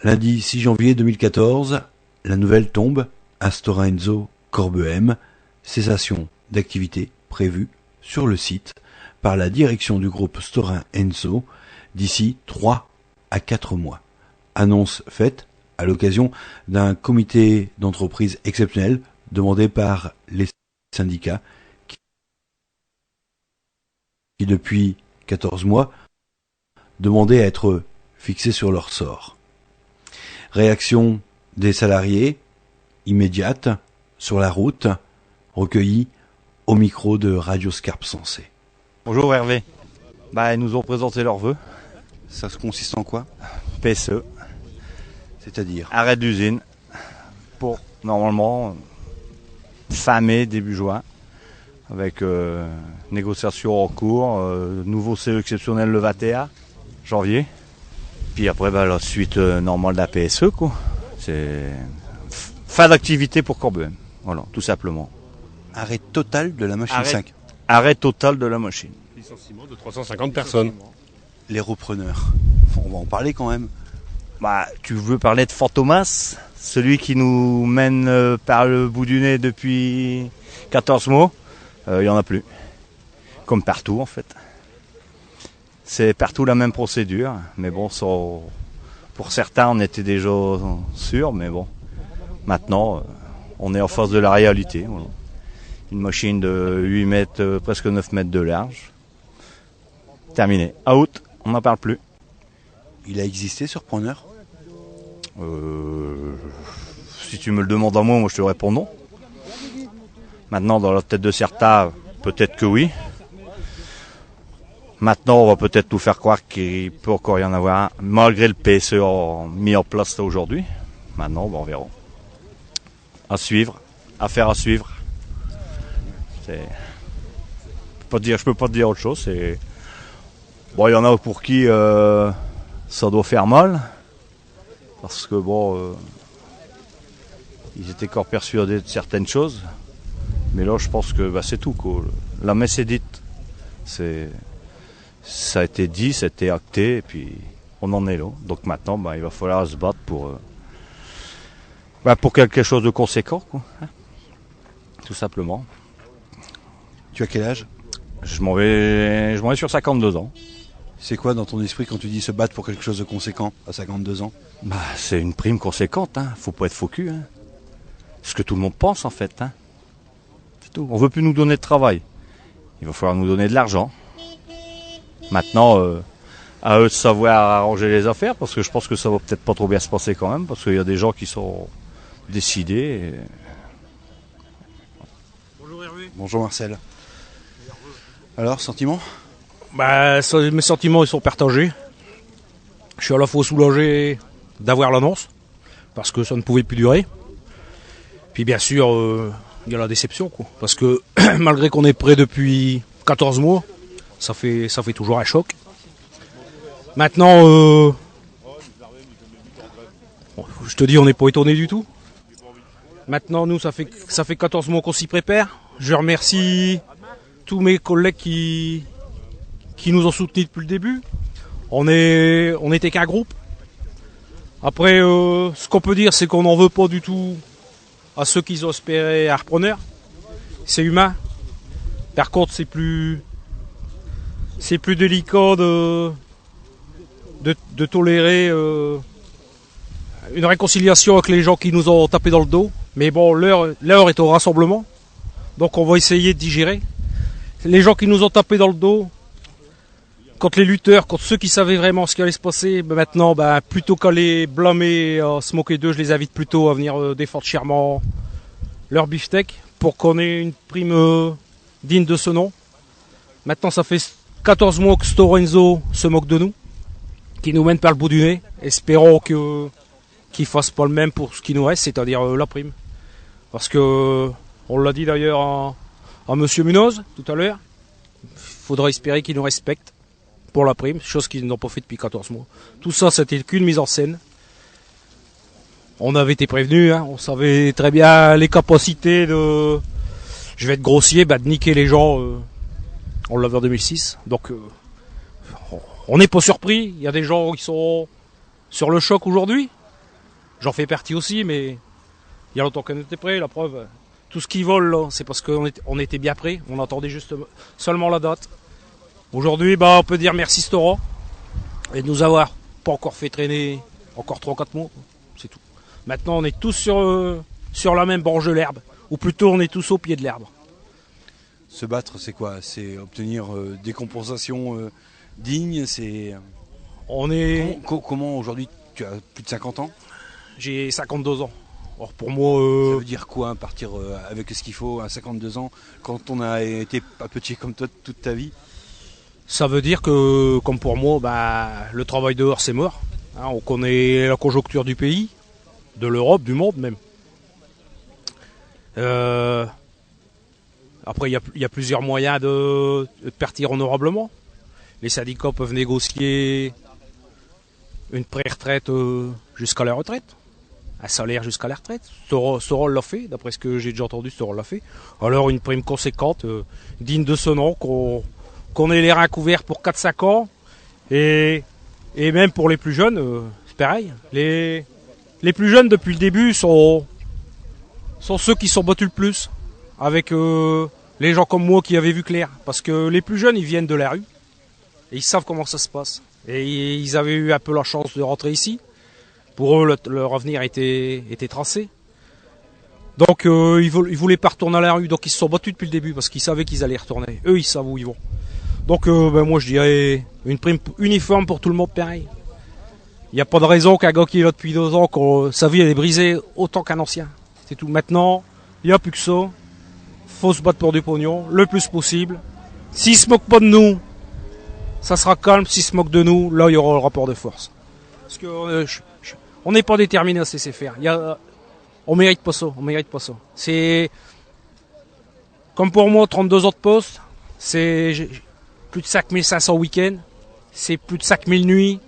Lundi 6 janvier 2014, la nouvelle tombe à Stora Enso Corbehem, cessation d'activité prévue sur le site par la direction du groupe Stora Enso d'ici 3 à 4 mois. Annonce faite à l'occasion d'un comité d'entreprise exceptionnel demandé par les syndicats qui depuis 14 mois demandaient à être fixés sur leur sort. Réaction des salariés immédiate sur la route, recueillie au micro de Radio Scarpe Sensée. Bonjour Hervé. Ils nous ont présenté leurs vœux. Ça se consiste en quoi ? PSE. C'est-à-dire ? Arrêt d'usine pour normalement fin mai, début juin, avec négociation en cours, nouveau CE exceptionnel le 21 janvier. Puis après la suite normale de la PSE, quoi. C'est fin d'activité pour Corbehem. Voilà, tout simplement. Arrêt total de la machine 5. Arrêt total de la machine. Licenciement de 350 personnes. Les repreneurs, on va en parler quand même. Tu veux parler de Fantomas, celui qui nous mène par le bout du nez depuis 14 mois. Il n'y en a plus. Comme partout en fait. C'est partout la même procédure. Mais bon, pour certains on était déjà sûrs. Mais bon, maintenant on est en face de la réalité. Voilà. Une machine de 8 mètres, presque 9 mètres de large. Terminé. Out, on n'en parle plus. Il a existé ce repreneur ? Si tu me le demandes à moi je te réponds non. Maintenant, dans la tête de certains, peut-être que oui. Maintenant, on va peut-être tout faire croire qu'il peut encore y en avoir un, malgré le PSE mis en place là aujourd'hui. Maintenant, on verra. À suivre, affaire à suivre. Je peux pas te dire autre chose. Il y en a pour qui ça doit faire mal. Parce que ils étaient encore persuadés de certaines choses. Mais là, je pense que c'est tout, quoi. La messe est dite. Ça a été dit, ça a été acté, et puis on en est là. Donc maintenant, il va falloir se battre pour quelque chose de conséquent, quoi. Tout simplement. Tu as quel âge ? Je m'en vais sur 52 ans. C'est quoi dans ton esprit quand tu dis se battre pour quelque chose de conséquent à 52 ans ? C'est une prime conséquente, Faut pas être faux cul, C'est ce que tout le monde pense en fait, C'est tout. On veut plus nous donner de travail. Il va falloir nous donner de l'argent. Maintenant, à eux de savoir arranger les affaires, parce que je pense que ça va peut-être pas trop bien se passer quand même, parce qu'il y a des gens qui sont décidés. Bonjour Hervé. Bonjour Marcel. Alors, sentiment ? Mes sentiments ils sont partagés. Je suis à la fois soulagé d'avoir l'annonce, parce que ça ne pouvait plus durer. Puis bien sûr, il y a la déception, quoi. Parce que malgré qu'on est prêt depuis 14 mois, ça fait toujours un choc. Maintenant, je te dis, on n'est pas étonné du tout. Maintenant, nous, ça fait 14 mois qu'on s'y prépare. Je remercie tous mes collègues qui nous ont soutenus depuis le début. On n'était qu'un groupe. Après, ce qu'on peut dire, c'est qu'on n'en veut pas du tout à ceux qui ont espéré un repreneur. C'est humain. Par contre, c'est plus délicat de tolérer une réconciliation avec les gens qui nous ont tapé dans le dos. Mais bon, l'heure est au rassemblement. Donc on va essayer de digérer. Les gens qui nous ont tapé dans le dos, contre les lutteurs, contre ceux qui savaient vraiment ce qui allait se passer, maintenant, plutôt qu'à les blâmer, à se moquer d'eux, je les invite plutôt à venir défendre chèrement leur beefsteak pour qu'on ait une prime digne de ce nom. Maintenant, ça fait 14 mois que Stora Enso se moque de nous, qui nous mène par le bout du nez. Espérons qu'ils ne fassent pas le même pour ce qui nous reste, c'est-à-dire la prime. Parce que, on l'a dit d'ailleurs à Monsieur Munoz tout à l'heure, il faudra espérer qu'ils nous respectent pour la prime, chose qu'ils n'ont pas fait depuis 14 mois. Tout ça, c'était qu'une mise en scène. On avait été prévenus, on savait très bien les capacités de, je vais être grossier, de niquer les gens. On l'a vu en 2006, donc on n'est pas surpris. Il y a des gens qui sont sur le choc aujourd'hui, J'en fais partie aussi, mais il y a longtemps qu'on était prêts, la preuve. Tout ce qui vole, là, c'est parce qu'on était bien prêts. On attendait juste seulement la date. Aujourd'hui, on peut dire merci Stora. Et de nous avoir pas encore fait traîner encore 3-4 mois. C'est tout. Maintenant, on est tous sur la même branche de l'herbe. Ou plutôt, on est tous au pied de l'herbe. Se battre, c'est quoi? C'est obtenir des compensations dignes. On est... Comment aujourd'hui? Tu as plus de 50 ans? J'ai 52 ans. Or pour moi... Ça veut dire quoi, partir avec ce qu'il faut à 52 ans, quand on a été papetier comme toi toute ta vie? Ça veut dire que, comme pour moi, le travail dehors, c'est mort. Hein, on connaît la conjoncture du pays, de l'Europe, du monde même. Après, il y a plusieurs moyens de partir honorablement. Les syndicats peuvent négocier une pré-retraite jusqu'à la retraite. Un salaire jusqu'à la retraite. Stora l'a fait, d'après ce que j'ai déjà entendu, Stora l'a fait. Alors une prime conséquente, digne de ce nom, qu'on ait les reins couverts pour 4-5 ans. Et même pour les plus jeunes, c'est pareil. Les plus jeunes depuis le début sont ceux qui sont battus le plus. Avec les gens comme moi qui avaient vu clair. Parce que les plus jeunes, ils viennent de la rue. Et ils savent comment ça se passe. Et ils avaient eu un peu la chance de rentrer ici. Pour eux, leur avenir était tracé. Donc ils voulaient pas retourner à la rue. Donc ils se sont battus depuis le début parce qu'ils savaient qu'ils allaient retourner. Eux, ils savent où ils vont. Donc moi je dirais une prime uniforme pour tout le monde pareil. Il n'y a pas de raison qu'un gars qui est là depuis 2 ans, que sa vie elle est brisée autant qu'un ancien. C'est tout. Maintenant, il n'y a plus que ça. Faut se battre pour du pognon, le plus possible. S'ils se moquent pas de nous, ça sera calme. S'ils se moquent de nous, là il y aura le rapport de force. Parce que on n'est pas déterminé à se laisser faire. On mérite pas ça. C'est comme pour moi, 32 ans de poste, c'est plus de 5500 week-ends, c'est plus de 5000 nuits,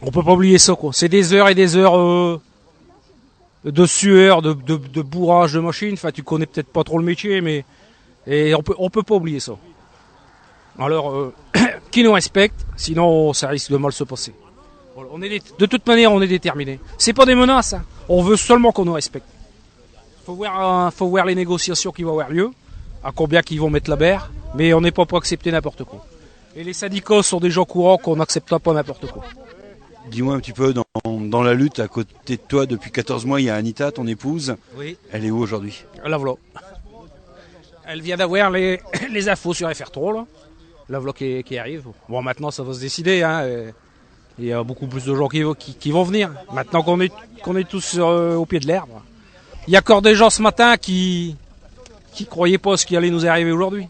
on peut pas oublier ça quoi. C'est des heures et des heures de sueur, de bourrage de machine. Enfin, tu connais peut-être pas trop le métier, mais on peut pas oublier ça. Alors, qui nous respecte, sinon ça risque de mal se passer. De toute manière, on est déterminés. C'est pas des menaces. Hein. On veut seulement qu'on nous respecte. Faut voir les négociations qui vont avoir lieu, à combien qu'ils vont mettre la berre, mais on n'est pas pour accepter n'importe quoi. Et les syndicats sont des gens courants qu'on n'accepte pas n'importe quoi. Dis-moi un petit peu, dans la lutte, à côté de toi, depuis 14 mois, il y a Anita, ton épouse. Oui. Elle est où aujourd'hui? La voilà. Elle vient d'avoir les infos sur FR3, là. La voilà qui arrive. Bon, maintenant, ça va se décider, hein. Il y a beaucoup plus de gens qui vont venir. Maintenant qu'on est tous au pied de l'herbe. Il y a encore des gens ce matin qui croyaient pas ce qui allait nous arriver aujourd'hui.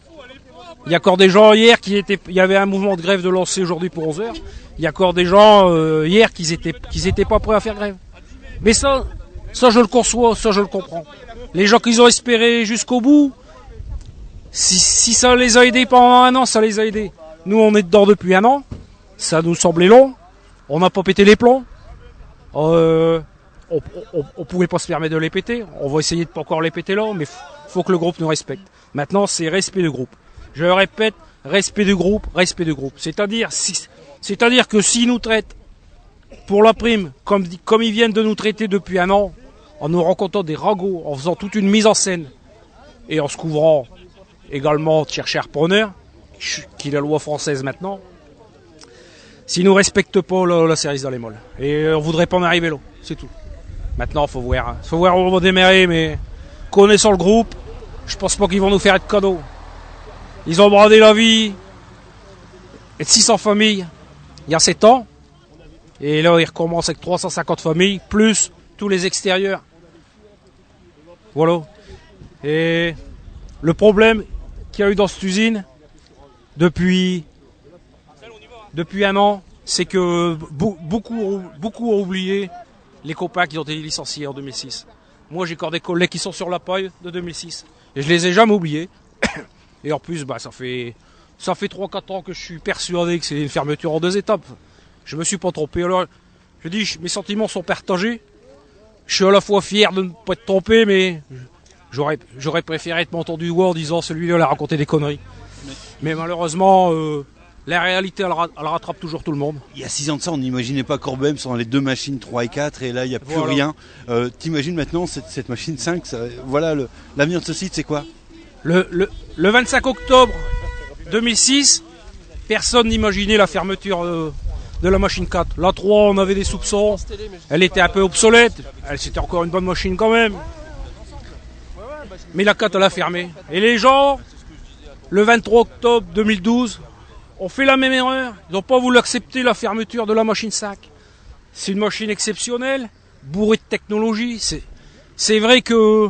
Il y a encore des gens hier il y avait un mouvement de grève de lancer aujourd'hui pour 11h. Il y a encore des gens hier qui étaient pas prêts à faire grève. Mais ça je le conçois, ça je le comprends. Les gens qu'ils ont espéré jusqu'au bout, si ça les a aidés pendant 1 an, ça les a aidés. Nous on est dedans depuis 1 an, ça nous semblait long. On n'a pas pété les plombs. On pouvait pas se permettre de les péter. On va essayer de pas encore les péter là, mais faut que le groupe nous respecte. Maintenant, c'est respect du groupe. Je le répète, respect du groupe. C'est-à-dire que s'ils nous traitent pour la prime, comme ils viennent de nous traiter depuis 1 an, en nous rencontrant des ragots, en faisant toute une mise en scène, et en se couvrant également de chercher un repreneur, qui est la loi française maintenant, s'ils nous respectent pas, là, c'est risque dans les molles. Et on voudrait pas en arriver là, c'est tout. Maintenant, faut voir où on va démarrer, mais connaissant le groupe, je pense pas qu'ils vont nous faire de cadeaux. Ils ont bradé la vie et de 600 familles il y a 7 ans. Et là, ils recommencent avec 350 familles, plus tous les extérieurs. Voilà. Et le problème qu'il y a eu dans cette usine, depuis 1 an, c'est que beaucoup ont oublié les copains qui ont été licenciés en 2006. Moi, j'ai encore des collègues qui sont sur la paille de 2006. Et je les ai jamais oubliés. Et en plus, ça fait 3-4 ans que je suis persuadé que c'est une fermeture en 2 étapes. Je me suis pas trompé. Alors, je dis, mes sentiments sont partagés. Je suis à la fois fier de ne pas être trompé, mais j'aurais préféré être entendu en disant celui-là il a raconté des conneries. Mais malheureusement, La réalité, elle rattrape toujours tout le monde. Il y a 6 ans de ça, on n'imaginait pas Corbehem sans les 2 machines 3 et 4, et là, il n'y a plus Voilà. rien. T'imagines maintenant cette machine 5, voilà, l'avenir de ce site, c'est quoi? Le 25 octobre 2006, personne n'imaginait la fermeture de la machine 4. La 3, on avait des soupçons. Elle était un peu obsolète. C'était encore une bonne machine quand même. Mais la 4, elle a fermé. Et les gens, le 23 octobre 2012, ont fait la même erreur. Ils n'ont pas voulu accepter la fermeture de la machine 5. C'est une machine exceptionnelle, bourrée de technologie. C'est vrai que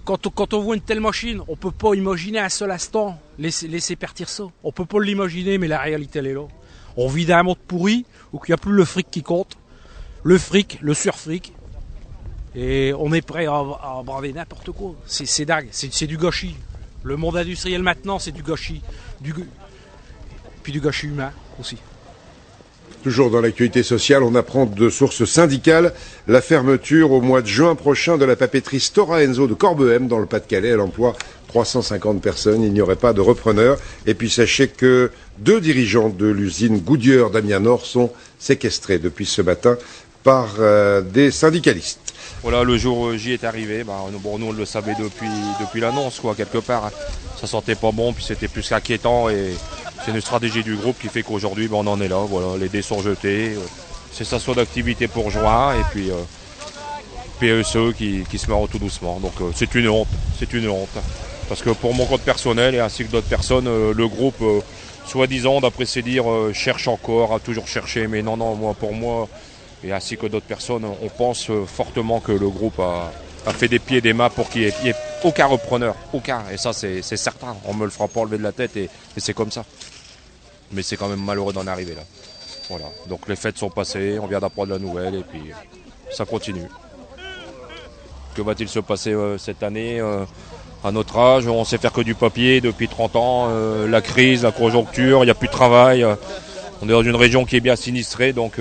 quand on voit une telle machine, on ne peut pas imaginer un seul instant laisser partir ça. On ne peut pas l'imaginer, mais la réalité, elle est là. On vit dans un monde pourri où il n'y a plus le fric qui compte. Le fric, le surfric. Et on est prêt à braver n'importe quoi. C'est dingue, c'est du gâchis. Le monde industriel maintenant, c'est du gâchis. Puis du gâchis humain aussi. Toujours dans l'actualité sociale, on apprend de sources syndicales la fermeture au mois de juin prochain de la papeterie Stora Enso de Corbehem dans le Pas-de-Calais. Elle emploie 350 personnes, il n'y aurait pas de repreneur. Et puis sachez que 2 dirigeants de l'usine Goodyear d'Amiens-Nord sont séquestrés depuis ce matin par des syndicalistes. Voilà, le jour J est arrivé, nous on le savait depuis l'annonce, quoi, quelque part. Ça sentait pas bon, puis c'était plus qu'inquiétant, et c'est une stratégie du groupe qui fait qu'aujourd'hui, on en est là, voilà, les dés sont jetés, cessation d'activité pour juin, et puis PSE qui se meurt tout doucement. Donc c'est une honte. Parce que pour mon compte personnel, et ainsi que d'autres personnes, le groupe, soi-disant, d'après ses dires, cherche encore, a toujours cherché, mais non, pour moi, et ainsi que d'autres personnes, on pense fortement que le groupe a fait des pieds et des mains pour qu'il n'y ait aucun repreneur, aucun. Et ça, c'est certain. On me le fera pas enlever de la tête, et c'est comme ça. Mais c'est quand même malheureux d'en arriver là. Voilà. Donc les fêtes sont passées, on vient d'apprendre la nouvelle, et puis ça continue. Que va-t-il se passer cette année à notre âge? On sait faire que du papier depuis 30 ans. La crise, la conjoncture, il n'y a plus de travail. On est dans une région qui est bien sinistrée, donc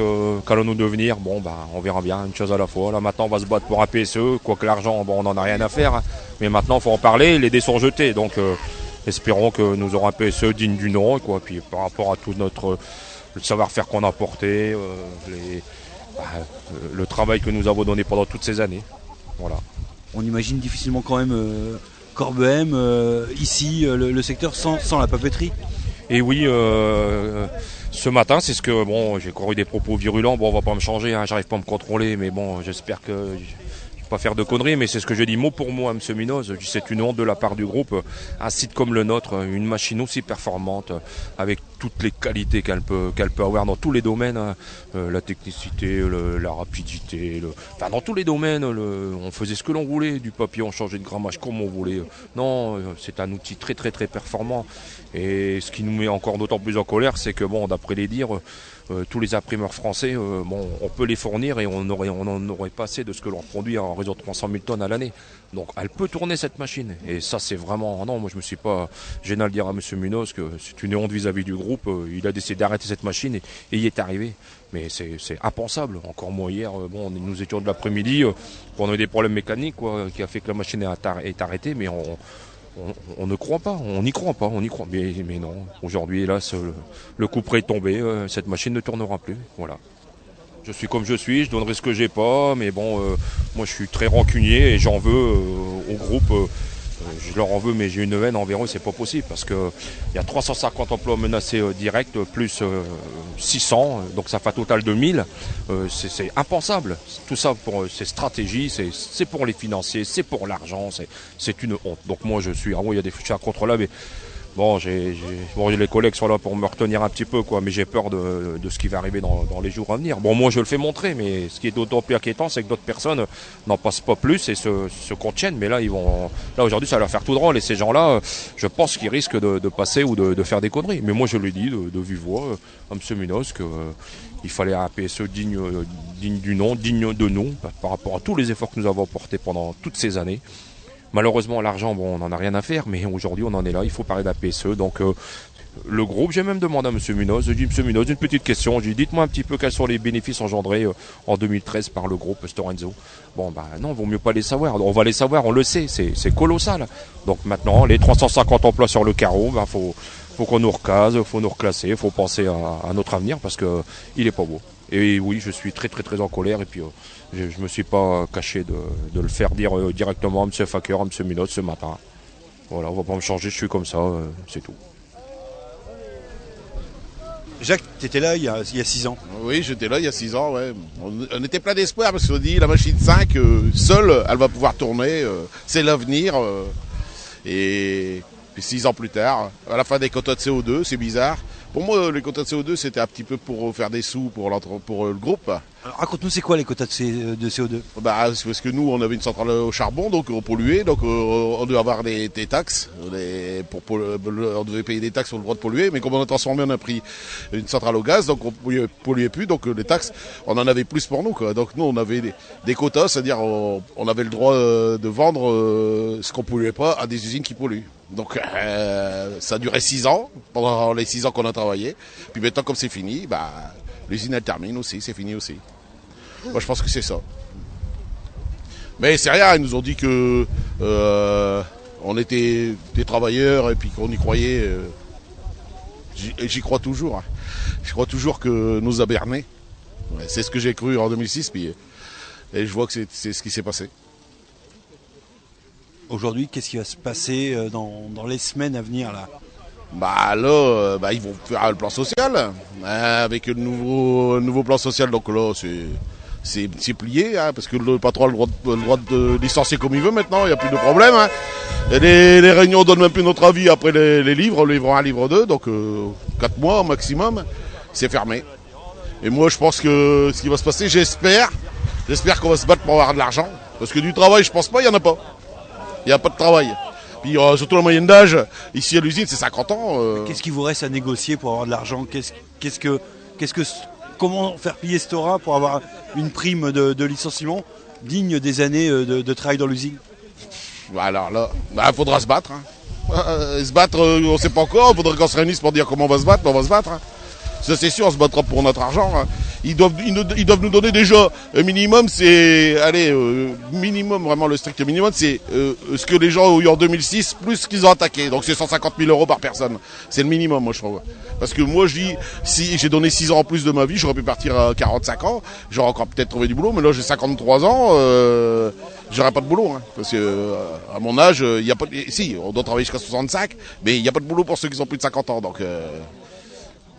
qu'allons-nous devenir? On verra bien, une chose à la fois. Là maintenant, on va se battre pour un PSE, quoique l'argent, on n'en a rien à faire. Hein. Mais maintenant, il faut en parler, les dés sont jetés. Donc espérons que nous aurons un PSE digne du nom. Quoi. Puis par rapport à tout le savoir-faire qu'on a apporté, le travail que nous avons donné pendant toutes ces années. Voilà. On imagine difficilement quand même Corbehem, ici, le secteur sans la papeterie. Et oui, ce matin, c'est ce que, j'ai encore eu des propos virulents, on va pas me changer, hein, j'arrive pas à me contrôler, mais j'espère que je vais pas faire de conneries, mais c'est ce que je dis mot pour mot à M. Munoz. C'est une honte de la part du groupe, un site comme le nôtre, une machine aussi performante, avec toutes les qualités qu'elle peut avoir dans tous les domaines, hein, la technicité, la rapidité, dans tous les domaines, on faisait ce que l'on voulait, du papier, on changeait de grammage comme on voulait. Non, c'est un outil très très très performant. Et ce qui nous met encore d'autant plus en colère, c'est que d'après les dires, tous les imprimeurs français, on peut les fournir et on n'en aurait pas assez de ce que l'on produit en réseau de 300 000 tonnes à l'année. Donc elle peut tourner cette machine. Et ça c'est vraiment... Non, moi je me suis pas gêné à le dire à M. Munoz que c'est une honte vis-à-vis du groupe. Il a décidé d'arrêter cette machine et il y est arrivé. Mais c'est impensable. Encore moi hier, nous étions de l'après-midi, on a eu des problèmes mécaniques qui a fait que la machine est arrêtée, mais on ne croit pas, on n'y croit pas, mais non. Aujourd'hui, hélas, le coup près est tombé, cette machine ne tournera plus. Voilà. Je suis comme je suis, je donnerai ce que j'ai pas, mais moi je suis très rancunier et j'en veux au groupe. Je leur en veux, mais j'ai une haine envers eux, c'est pas possible parce que il y a 350 emplois menacés directs, plus 600, donc ça fait un total de 1000. C'est impensable. Tout ça pour ces stratégies, c'est pour les financiers, c'est pour l'argent, c'est une honte. Donc moi je suis, il y a des fichiers incontrôlables, mais les collègues sont là pour me retenir un petit peu, mais j'ai peur de ce qui va arriver dans les jours à venir. Moi je le fais montrer, mais ce qui est d'autant plus inquiétant, c'est que d'autres personnes n'en passent pas plus et se contiennent. Mais là, aujourd'hui, ça va leur faire tout drôle. Et ces gens-là, je pense qu'ils risquent de passer ou de faire des conneries. Mais moi, je lui dis de vive voix à M. Munoz qu'il fallait un PSE digne du nom, digne de nous, par rapport à tous les efforts que nous avons apportés pendant toutes ces années. Malheureusement, l'argent, on n'en a rien à faire, mais aujourd'hui, on en est là. Il faut parler d'un PSE. Donc, le groupe, j'ai même demandé à M. Munoz. J'ai dit, M. Munoz, une petite question. J'ai dit, dites-moi un petit peu quels sont les bénéfices engendrés en 2013 par le groupe Stora Enso. Non, vaut mieux pas les savoir. On va les savoir, on le sait. C'est colossal. Donc, maintenant, les 350 emplois sur le carreau, faut qu'on nous recase, il faut nous reclasser, il faut penser à notre avenir parce qu'il n'est pas beau. Et oui, je suis très très très en colère et puis je ne me suis pas caché de le faire dire directement à M. Faker, à M. Minos ce matin. Voilà, on ne va pas me changer, je suis comme ça, c'est tout. Jacques, tu étais là il y a 6 ans. Oui, j'étais là il y a 6 ans, ouais. On était plein d'espoir parce qu'on dit la machine 5, seule, elle va pouvoir tourner, c'est l'avenir. Et puis 6 ans plus tard, à la fin des quotas de CO2, c'est bizarre. Pour moi, les quotas de CO2, c'était un petit peu pour faire des sous pour le groupe. Alors, raconte-nous, c'est quoi les quotas de CO2 ? Bah, c'est parce que nous, on avait une centrale au charbon, donc on polluait, donc on devait avoir des taxes. On devait payer des taxes sur le droit de polluer, mais comme on a transformé, on a pris une centrale au gaz, donc on polluait plus, donc les taxes, on en avait plus pour nous, quoi. Donc nous, on avait des quotas, c'est-à-dire on avait le droit de vendre ce qu'on polluait pas à des usines qui polluent. Donc ça a duré 6 ans, pendant les 6 ans qu'on a travaillé. Puis maintenant, comme c'est fini, bah, l'usine elle termine aussi, c'est fini aussi. Moi je pense que c'est ça. Mais c'est rien, ils nous ont dit que on était des travailleurs et puis qu'on y croyait. J'y crois toujours. Hein. Je crois toujours que nous a berné. Ouais, c'est ce que j'ai cru en 2006, puis, et je vois que c'est ce qui s'est passé. Aujourd'hui, qu'est-ce qui va se passer dans les semaines à venir là ? Bah là, ils vont faire le plan social, avec le nouveau plan social, donc là c'est plié, hein, parce que le patron a le droit de licencier comme il veut maintenant, il n'y a plus de problème. Hein. Et les réunions donnent même plus notre avis après les livres, le livre 1, livre 2, donc 4 mois au maximum, c'est fermé. Et moi je pense que ce qui va se passer, j'espère qu'on va se battre pour avoir de l'argent, parce que du travail je pense pas, il n'y en a pas. Il n'y a pas de travail. Puis surtout la moyenne d'âge, ici à l'usine, c'est 50 ans. Qu'est-ce qu'il vous reste à négocier pour avoir de l'argent ? Comment faire payer Stora pour avoir une prime de licenciement digne des années de travail dans l'usine ? Alors là, faudra se battre. Hein. Se battre, on ne sait pas encore. Il faudrait qu'on se réunisse pour dire comment on va se battre, mais on va se battre. Hein. Ça c'est sûr, on se battra pour notre argent. Hein. Ils doivent nous donner déjà un minimum, c'est, minimum, vraiment le strict minimum, c'est ce que les gens ont eu en 2006, plus ce qu'ils ont attaqué. Donc c'est 150 000 € par personne. C'est le minimum, moi je trouve. Parce que moi je dis, si j'ai donné 6 ans en plus de ma vie, j'aurais pu partir à 45 ans, j'aurais encore peut-être trouvé du boulot, mais là j'ai 53 ans, j'aurais pas de boulot. Hein. Parce que à mon âge, il y a pas de... Si, on doit travailler jusqu'à 65, mais il n'y a pas de boulot pour ceux qui ont plus de 50 ans. Donc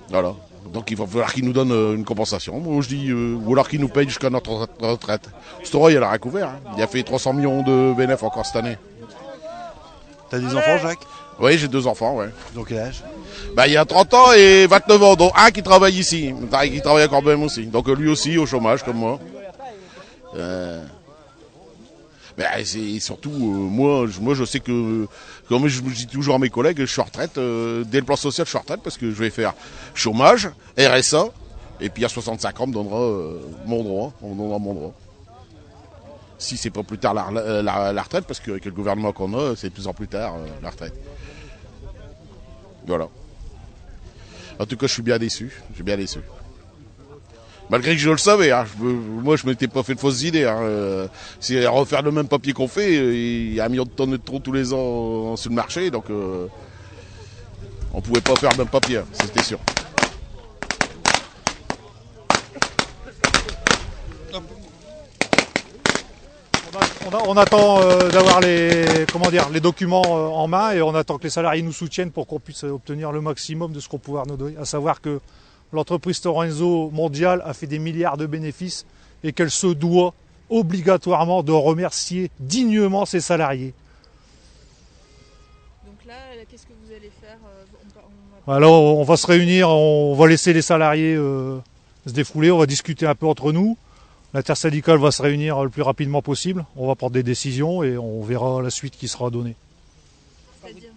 voilà. Donc il va falloir qu'ils nous donnent une compensation. Moi je dis, ou alors qu'ils nous payent jusqu'à notre retraite. Stora, il a rien couvert. Hein. Il a fait 300 millions de bénéfices encore cette année. T'as des enfants, Jacques ? Oui, j'ai 2 enfants, ouais. Donc quel âge ? Il y a 30 ans et 29 ans, dont un qui travaille ici, qui travaille à Corbehem aussi. Donc lui aussi au chômage comme moi. C'est surtout, moi je sais que, comme je dis toujours à mes collègues, je suis en retraite, dès le plan social je suis en retraite parce que je vais faire chômage, RSA, et puis à 65 ans on me donnera mon droit. Si c'est pas plus tard la retraite, parce qu'avec le gouvernement qu'on a, c'est de plus en plus tard la retraite. Voilà. En tout cas, je suis bien déçu. Malgré que je le savais, hein, moi je m'étais pas fait de fausses idées. Hein, c'est refaire le même papier qu'on fait, il y a 1 million de tonnes de trop tous les ans sur le marché, donc on pouvait pas faire le même papier, hein, c'était sûr. On attend d'avoir les documents en main et on attend que les salariés nous soutiennent pour qu'on puisse obtenir le maximum de ce qu'on pourra nous donner. À savoir que l'entreprise Stora Enso mondiale a fait des milliards de bénéfices et qu'elle se doit obligatoirement de remercier dignement ses salariés. Donc là, qu'est-ce que vous allez faire ? Alors on va se réunir, on va laisser les salariés se défouler, on va discuter un peu entre nous. L'intersyndicale va se réunir le plus rapidement possible, on va prendre des décisions et on verra la suite qui sera donnée. C'est-à-dire,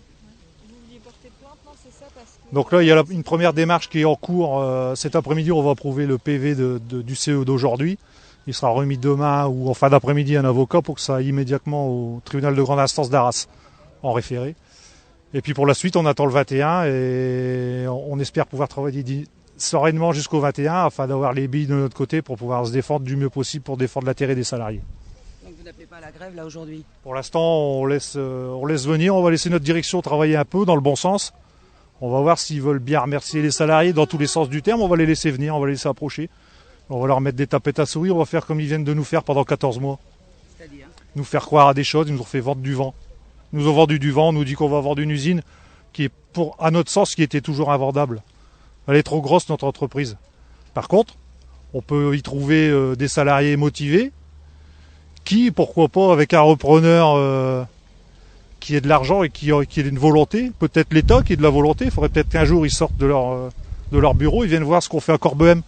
vous vouliez porter plainte, non, c'est ça parce que... Donc là, il y a une première démarche qui est en cours. Cet après-midi, on va approuver le PV du CE d'aujourd'hui. Il sera remis demain ou en fin d'après-midi à un avocat pour que ça aille immédiatement au tribunal de grande instance d'Arras en référé. Et puis pour la suite, on attend le 21 et on espère pouvoir travailler sereinement jusqu'au 21 afin d'avoir les billes de notre côté pour pouvoir se défendre du mieux possible pour défendre l'intérêt des salariés. Donc vous n'appelez pas à la grève là aujourd'hui ? Pour l'instant, on laisse venir, on va laisser notre direction travailler un peu dans le bon sens. On va voir s'ils veulent bien remercier les salariés dans tous les sens du terme. On va les laisser venir, on va les laisser approcher. On va leur mettre des tapettes à souris, on va faire comme ils viennent de nous faire pendant 14 mois. C'est-à-dire Nous faire croire à des choses, ils nous ont fait vendre du vent. Ils nous ont vendu du vent, on nous dit qu'on va vendre une usine qui est, à notre sens, qui était toujours invendable. Elle est trop grosse, notre entreprise. Par contre, on peut y trouver des salariés motivés qui, pourquoi pas, avec un repreneur qui ait de l'argent et qui ait une volonté, peut-être l'État qui ait de la volonté, il faudrait peut-être qu'un jour ils sortent de leur bureau, ils viennent voir ce qu'on fait à Corbehem.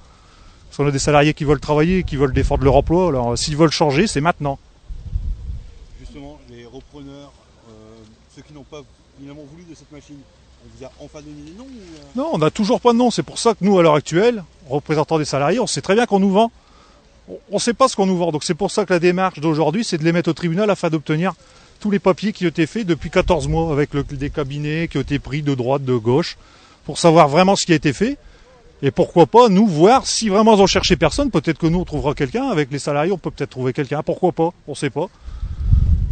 Parce qu'on a des salariés qui veulent travailler, qui veulent défendre leur emploi, alors s'ils veulent changer, c'est maintenant. Justement, les repreneurs, ceux qui n'ont pas finalement voulu de cette machine, on vous a enfin donné des noms Non, on n'a toujours pas de nom. C'est pour ça que nous, à l'heure actuelle, représentants des salariés, on sait très bien qu'on nous vend. On ne sait pas ce qu'on nous vend. Donc c'est pour ça que la démarche d'aujourd'hui, c'est de les mettre au tribunal afin d'obtenir tous les papiers qui ont été faits depuis 14 mois avec des cabinets qui ont été pris de droite, de gauche, pour savoir vraiment ce qui a été fait. Et pourquoi pas nous voir si vraiment ils ont cherché personne, peut-être que nous on trouvera quelqu'un. Avec les salariés, on peut peut-être trouver quelqu'un. Pourquoi pas? On ne sait pas.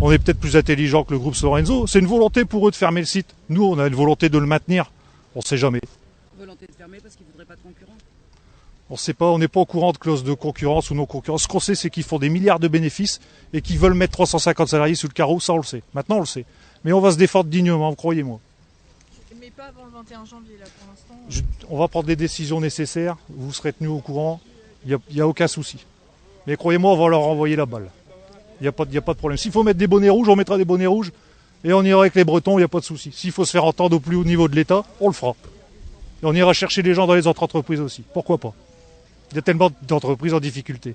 On est peut-être plus intelligent que le groupe Stora Enso. C'est une volonté pour eux de fermer le site. Nous, on a une volonté de le maintenir. On ne sait jamais. Volonté de fermer parce qu'ils ne voudraient pas de concurrents. On ne sait pas, on n'est pas au courant de clauses de concurrence ou non concurrence. Ce qu'on sait, c'est qu'ils font des milliards de bénéfices et qu'ils veulent mettre 350 salariés sous le carreau. Ça, on le sait. Maintenant, on le sait. Mais on va se défendre dignement, croyez-moi. Mais pas avant le 21 janvier, là, pour l'instant. On va prendre des décisions nécessaires. Vous serez tenus au courant. Il n'y a aucun souci. Mais croyez-moi, on va leur envoyer la balle. Il n'y a pas de problème. S'il faut mettre des bonnets rouges, on mettra des bonnets rouges. Et on ira avec les Bretons, il n'y a pas de souci. S'il faut se faire entendre au plus haut niveau de l'État, on le fera. Et on ira chercher les gens dans les autres entreprises aussi. Pourquoi pas? Il y a tellement d'entreprises en difficulté.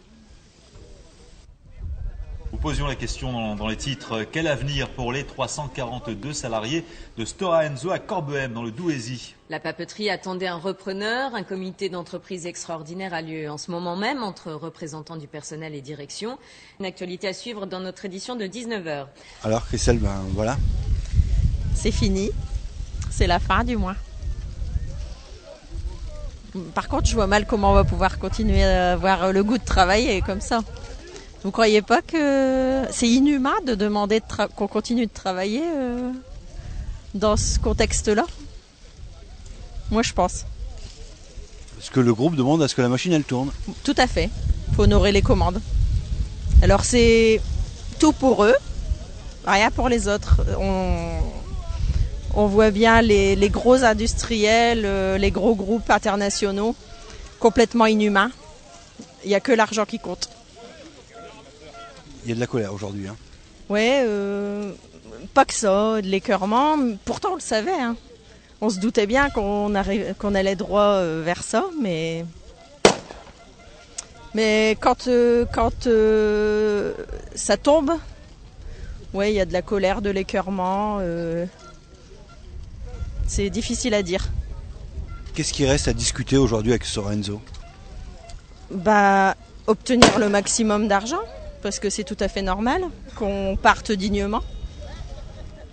Nous posions la question dans les titres. Quel avenir pour les 342 salariés de Stora Enso à Corbehem, dans le Douaisis? La papeterie attendait un repreneur. Un comité d'entreprise extraordinaire a lieu en ce moment même entre représentants du personnel et direction. Une actualité à suivre dans notre édition de 19h. Alors Christelle, ben voilà. C'est fini. C'est la fin du mois. Par contre, je vois mal comment on va pouvoir continuer à avoir le goût de travailler comme ça. Vous croyez pas que c'est inhumain de demander qu'on continue de travailler dans ce contexte-là? Moi, je pense. Parce que le groupe demande à ce que la machine, elle tourne. Tout à fait. Il faut honorer les commandes. Alors, c'est tout pour eux, rien pour les autres. On voit bien les gros industriels, les gros groupes internationaux, complètement inhumains. Il n'y a que l'argent qui compte. Il y a de la colère aujourd'hui. Hein. Ouais, pas que ça, de l'écœurement. Pourtant, on le savait. Hein. On se doutait bien qu'on allait droit vers ça, mais quand ça tombe, ouais, il y a de la colère, de l'écœurement. C'est difficile à dire. Qu'est-ce qui reste à discuter aujourd'hui avec Stora Enso? Obtenir le maximum d'argent, parce que c'est tout à fait normal qu'on parte dignement.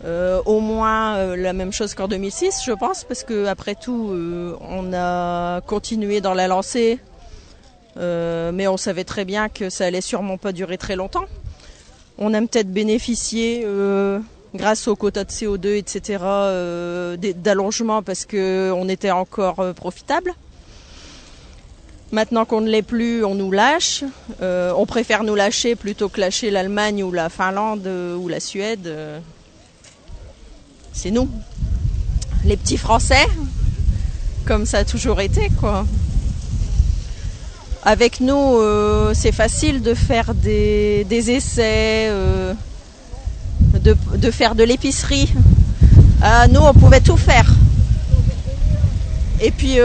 Au moins la même chose qu'en 2006, je pense, parce qu'après tout, on a continué dans la lancée, mais on savait très bien que ça allait sûrement pas durer très longtemps. On a peut-être bénéficié, grâce aux quotas de CO2, etc., d'allongement parce qu'on était encore profitable. Maintenant qu'on ne l'est plus, on nous lâche. On préfère nous lâcher plutôt que lâcher l'Allemagne ou la Finlande ou la Suède. C'est nous, les petits Français, comme ça a toujours été, quoi. Avec nous, c'est facile de faire des essais, de faire de l'épicerie. Nous, on pouvait tout faire. Et puis,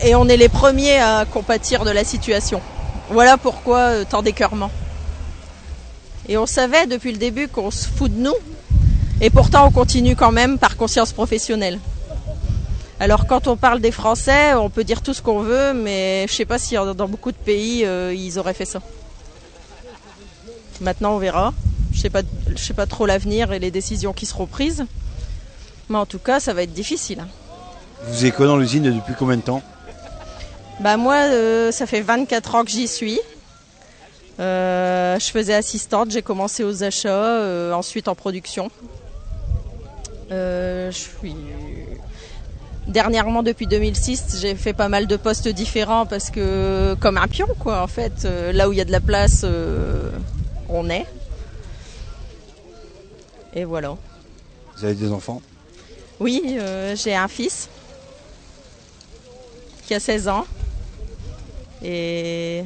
et on est les premiers à compatir de la situation. Voilà pourquoi tant d'écœurement. Et on savait depuis le début qu'on se fout de nous. Et pourtant, on continue quand même par conscience professionnelle. Alors, quand on parle des Français, on peut dire tout ce qu'on veut, mais je ne sais pas si dans beaucoup de pays, ils auraient fait ça. Maintenant, on verra. Je sais pas trop l'avenir et les décisions qui seront prises. Mais en tout cas, ça va être difficile. Vous faisiez quoi dans l'usine et depuis combien de temps? Moi, ça fait 24 ans que j'y suis. Je faisais assistante, j'ai commencé aux achats, ensuite en production. Dernièrement, depuis 2006, j'ai fait pas mal de postes différents parce que, comme un pion, quoi, en fait, là où il y a de la place, on est. Et voilà. Vous avez des enfants? Oui, j'ai un fils qui a 16 ans et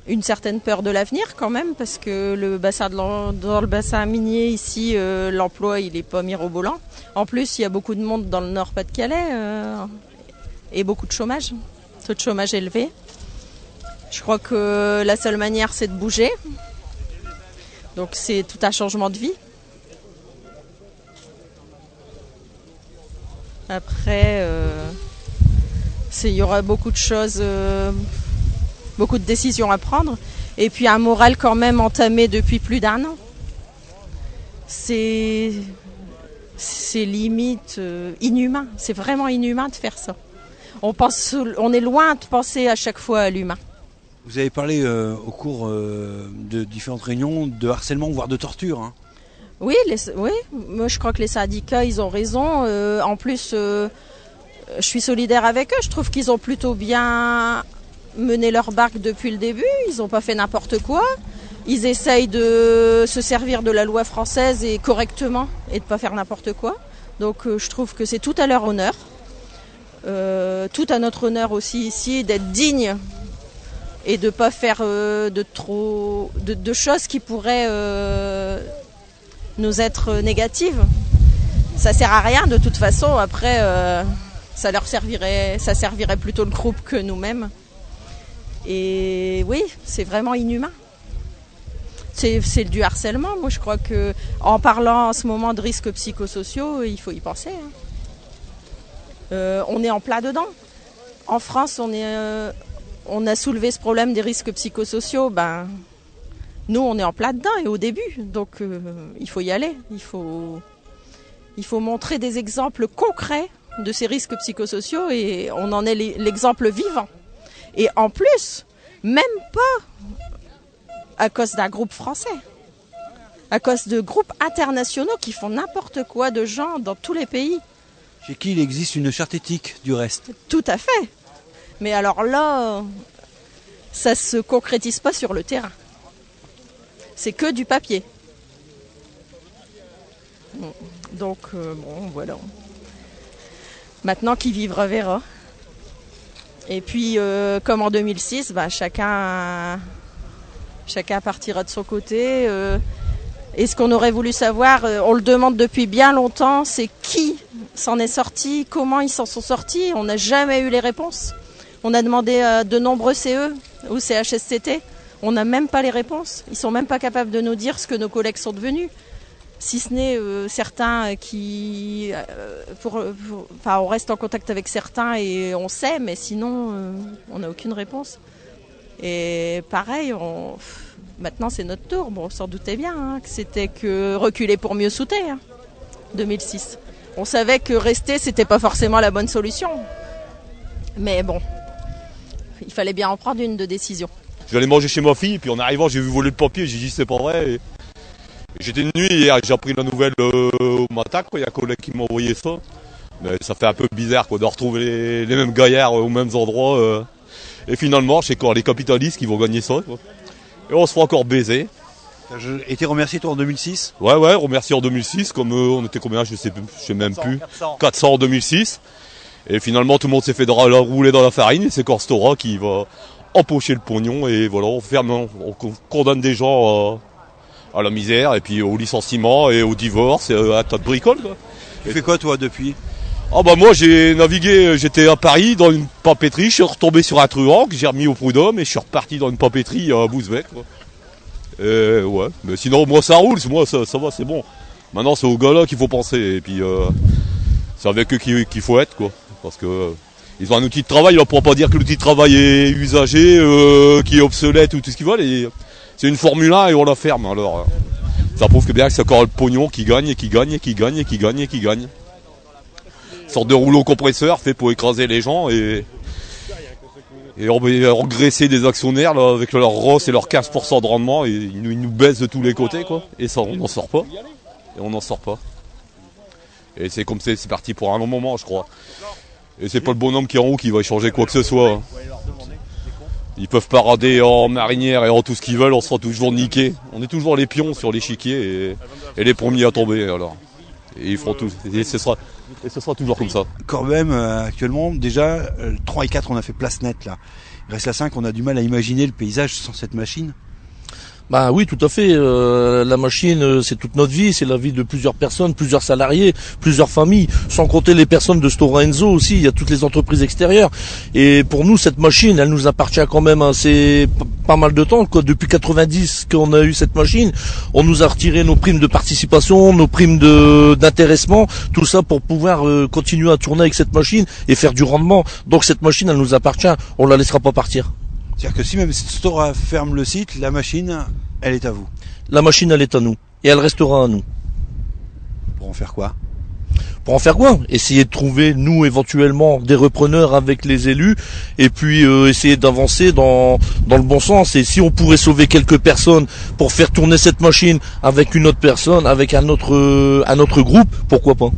une certaine peur de l'avenir quand même parce que dans le bassin minier ici, l'emploi il est pas mirobolant. En plus, il y a beaucoup de monde dans le Nord Pas-de-Calais et beaucoup de chômage, taux de chômage élevé. Je crois que la seule manière c'est de bouger. Donc c'est tout un changement de vie. Après, il y aura beaucoup de choses, beaucoup de décisions à prendre. Et puis un moral quand même entamé depuis plus d'1 an. C'est limite inhumain. C'est vraiment inhumain de faire ça. On est loin de penser à chaque fois à l'humain. Vous avez parlé au cours de différentes réunions de harcèlement, voire de torture. Hein. Oui, moi je crois que les syndicats, ils ont raison. En plus, je suis solidaire avec eux. Je trouve qu'ils ont plutôt bien mené leur barque depuis le début. Ils n'ont pas fait n'importe quoi. Ils essayent de se servir de la loi française et correctement et de ne pas faire n'importe quoi. Donc je trouve que c'est tout à leur honneur. Tout à notre honneur aussi ici d'être digne et de ne pas faire de choses qui pourraient nous être négatives. Ça sert à rien de toute façon. Après, ça servirait plutôt le groupe que nous-mêmes. Et oui, c'est vraiment inhumain. C'est du harcèlement. Moi, je crois que en parlant en ce moment de risques psychosociaux, il faut y penser. On est en plein dedans. En France, on a soulevé ce problème des risques psychosociaux. Nous, on est en plein dedans et au début. Donc, il faut y aller. Il faut montrer des exemples concrets de ces risques psychosociaux et on en est l'exemple vivant. Et en plus, même pas à cause d'un groupe français, à cause de groupes internationaux qui font n'importe quoi de gens dans tous les pays. Chez qui il existe une charte éthique du reste. Tout à fait. Mais alors là, ça ne se concrétise pas sur le terrain. C'est que du papier. Donc, bon, voilà. Maintenant, qui vivra verra. Et puis, comme en 2006, chacun partira de son côté. Et ce qu'on aurait voulu savoir, on le demande depuis bien longtemps, c'est qui s'en est sorti, comment ils s'en sont sortis. On n'a jamais eu les réponses. On a demandé à de nombreux CE ou CHSCT. On n'a même pas les réponses. Ils ne sont même pas capables de nous dire ce que nos collègues sont devenus. Si ce n'est certains qui... on reste en contact avec certains et on sait, mais sinon, on n'a aucune réponse. Et pareil, maintenant c'est notre tour. Bon, on s'en doutait bien que c'était que reculer pour mieux sauter, 2006. On savait que rester, c'était pas forcément la bonne solution. Mais bon, il fallait bien en prendre une de décision. J'allais manger chez ma fille, puis en arrivant, j'ai vu voler le papier, j'ai dit c'est pas vrai. Et j'étais de nuit hier, j'ai appris la nouvelle au matin, quoi. Il y a un collègue qui m'a envoyé ça. Mais ça fait un peu bizarre quoi, de retrouver les mêmes gaillards aux mêmes endroits. Et finalement, c'est quoi les capitalistes qui vont gagner ça, quoi. Et on se fera encore baiser. Tu as été remercié toi en 2006 ? Ouais, remercié en 2006, comme on était combien, je sais même plus. 400 en 2006. Et finalement, tout le monde s'est fait rouler dans la farine, et c'est Corstora qui va empocher le pognon, et voilà, on condamne des gens à la misère, et puis au licenciement, et au divorce, et à un tas de bricoles, quoi. Tu fais quoi toi depuis ? Moi j'ai navigué, j'étais à Paris dans une papeterie, je suis retombé sur un truand que j'ai remis au prud'homme et je suis reparti dans une papeterie à Bousbec. Ouais, mais sinon moi ça roule, moi ça va, c'est bon. Maintenant c'est aux gars là qu'il faut penser et puis c'est avec eux qu'il faut être quoi. Parce que ils ont un outil de travail, on ne pourra pas dire que l'outil de travail est usagé, qui est obsolète ou tout ce qu'ils veulent. C'est une Formule 1 et on la ferme alors. Ça prouve que bien que c'est encore le pognon qui gagne et qui gagne et qui gagne et qui gagne et qui gagne. Sorte de rouleau compresseur fait pour écraser les gens et engraisser des actionnaires là, avec leur ROS et leur 15% de rendement et ils nous baissent de tous les côtés quoi. Et ça on n'en sort pas. Et on n'en sort pas. Et c'est comme c'est parti pour un long moment, je crois. Et c'est pas le bonhomme qui est en haut qui va changer quoi que ce soit. Hein. Ils peuvent parader en marinière et en tout ce qu'ils veulent, on sera toujours niqués. On est toujours les pions sur l'échiquier et les premiers à tomber. Alors. Et ils feront tout. Et ce sera toujours comme ça. Corbehem, actuellement, déjà, 3 et 4, on a fait place nette là. Il reste la 5, on a du mal à imaginer le paysage sans cette machine. Bah oui, tout à fait. La machine, c'est toute notre vie, c'est la vie de plusieurs personnes, plusieurs salariés, plusieurs familles, sans compter les personnes de Stora Enso aussi. Il y a toutes les entreprises extérieures. Et pour nous, cette machine, elle nous appartient quand même assez pas mal de temps. Quoi. Depuis 90 qu'on a eu cette machine, on nous a retiré nos primes de participation, nos primes d'intéressement, tout ça pour pouvoir continuer à tourner avec cette machine et faire du rendement. Donc cette machine, elle nous appartient. On la laissera pas partir. C'est-à-dire que si même Stora ferme le site, la machine, elle est à vous. La machine, elle est à nous. Et elle restera à nous. Pour en faire quoi ? Pour en faire quoi ? Essayer de trouver, nous, éventuellement, des repreneurs avec les élus, et puis essayer d'avancer dans le bon sens. Et si on pourrait sauver quelques personnes pour faire tourner cette machine avec une autre personne, avec un autre groupe, pourquoi pas ?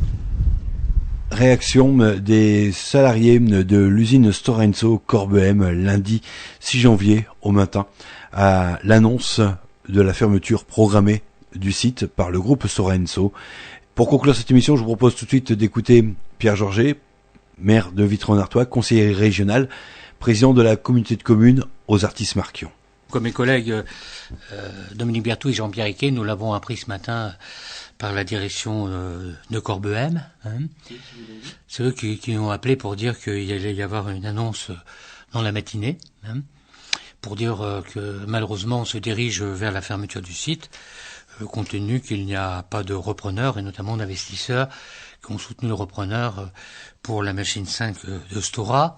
Réaction des salariés de l'usine Stora Enso Corbehem lundi 6 janvier au matin à l'annonce de la fermeture programmée du site par le groupe Stora Enso. Pour conclure cette émission, je vous propose tout de suite d'écouter Pierre Georget, maire de Vitry-en-Artois, conseiller régional, président de la communauté de communes aux Artistes-Marquion. Comme mes collègues Dominique Berthoud et Jean-Pierre Riquet, nous l'avons appris ce matin par la direction de Corbehem. Hein. C'est eux qui ont appelé pour dire qu'il allait y avoir une annonce dans la matinée, hein, pour dire que malheureusement on se dirige vers la fermeture du site, compte tenu qu'il n'y a pas de repreneurs et notamment d'investisseurs qui ont soutenu le repreneur pour la machine 5 de Stora.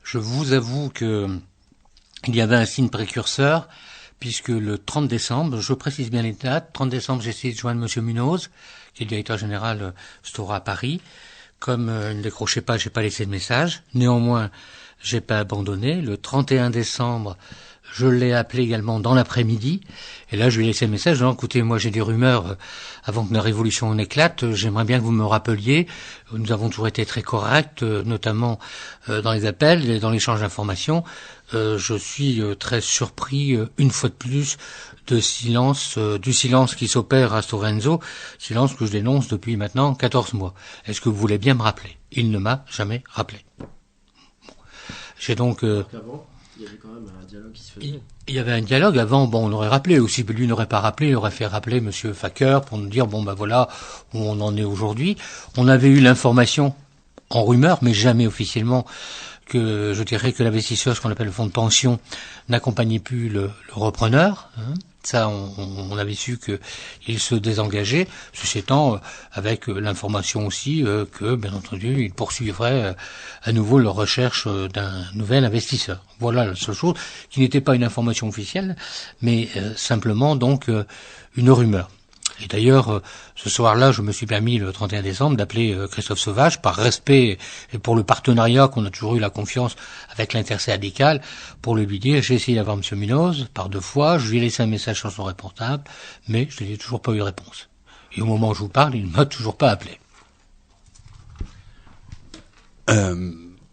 Je vous avoue que il y avait un signe précurseur, puisque le 30 décembre, je précise bien les dates, 30 décembre, j'ai essayé de joindre M. Munoz, qui est le directeur général Stora à Paris. Comme il ne décrochait pas, j'ai pas laissé de message. Néanmoins, j'ai pas abandonné. Le 31 décembre, je l'ai appelé également dans l'après-midi. Et là, je lui ai laissé le message. Donc, écoutez, moi, j'ai des rumeurs avant que la révolution éclate. J'aimerais bien que vous me rappeliez. Nous avons toujours été très corrects, notamment dans les appels et dans l'échange d'informations. Je suis très surpris, une fois de plus, du silence qui s'opère à Stora Enso, silence que je dénonce depuis maintenant 14 mois. Est-ce que vous voulez bien me rappeler ? Il ne m'a jamais rappelé. Bon. J'ai donc... Avant, il y avait quand même un dialogue qui se faisait. Il y avait un dialogue avant, bon, on l'aurait rappelé aussi, lui n'aurait pas rappelé, il aurait fait rappeler Monsieur Facker pour nous dire, bon, ben voilà où on en est aujourd'hui. On avait eu l'information en rumeur, mais jamais officiellement, que je dirais que l'investisseur, ce qu'on appelle le fonds de pension, n'accompagnait plus le repreneur. Hein. Ça, on avait su qu'il se désengageait, ceci étant avec l'information aussi que, bien entendu, il poursuivrait à nouveau leur recherche d'un nouvel investisseur. Voilà la seule chose, qui n'était pas une information officielle, mais simplement donc une rumeur. Et d'ailleurs, ce soir-là, je me suis permis le 31 décembre d'appeler Christophe Sauvage par respect et pour le partenariat qu'on a toujours eu la confiance avec l'intersyndicale pour lui dire, j'ai essayé d'avoir M. Munoz par 2 fois, je lui ai laissé un message sur son répondable, mais je n'ai toujours pas eu de réponse. Et au moment où je vous parle, il ne m'a toujours pas appelé.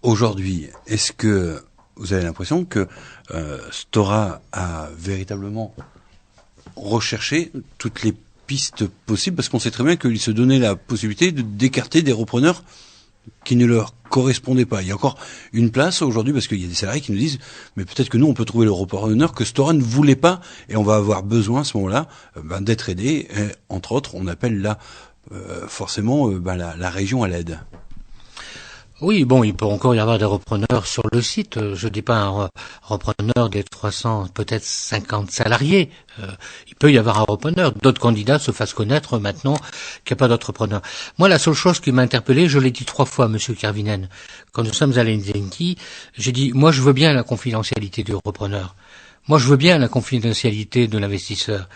Aujourd'hui, est-ce que vous avez l'impression que Stora a véritablement recherché toutes les pistes possibles, parce qu'on sait très bien qu'il se donnait la possibilité d'écarter des repreneurs qui ne leur correspondaient pas. Il y a encore une place aujourd'hui, parce qu'il y a des salariés qui nous disent, mais peut-être que nous, on peut trouver le repreneur que Stora ne voulait pas, et on va avoir besoin à ce moment-là d'être aidé. Et, entre autres, on appelle là forcément la région à l'aide. Oui, bon, il peut encore y avoir des repreneurs sur le site. Je dis pas un repreneur des 300, peut-être 50 salariés. Il peut y avoir un repreneur. D'autres candidats se fassent connaître maintenant qu'il n'y a pas d'autres repreneurs. Moi, la seule chose qui m'a interpellé, je l'ai dit 3 fois à Monsieur Karvinen, quand nous sommes à l'Helsinki, j'ai dit, moi, je veux bien la confidentialité du repreneur. Moi, je veux bien la confidentialité de l'investisseur.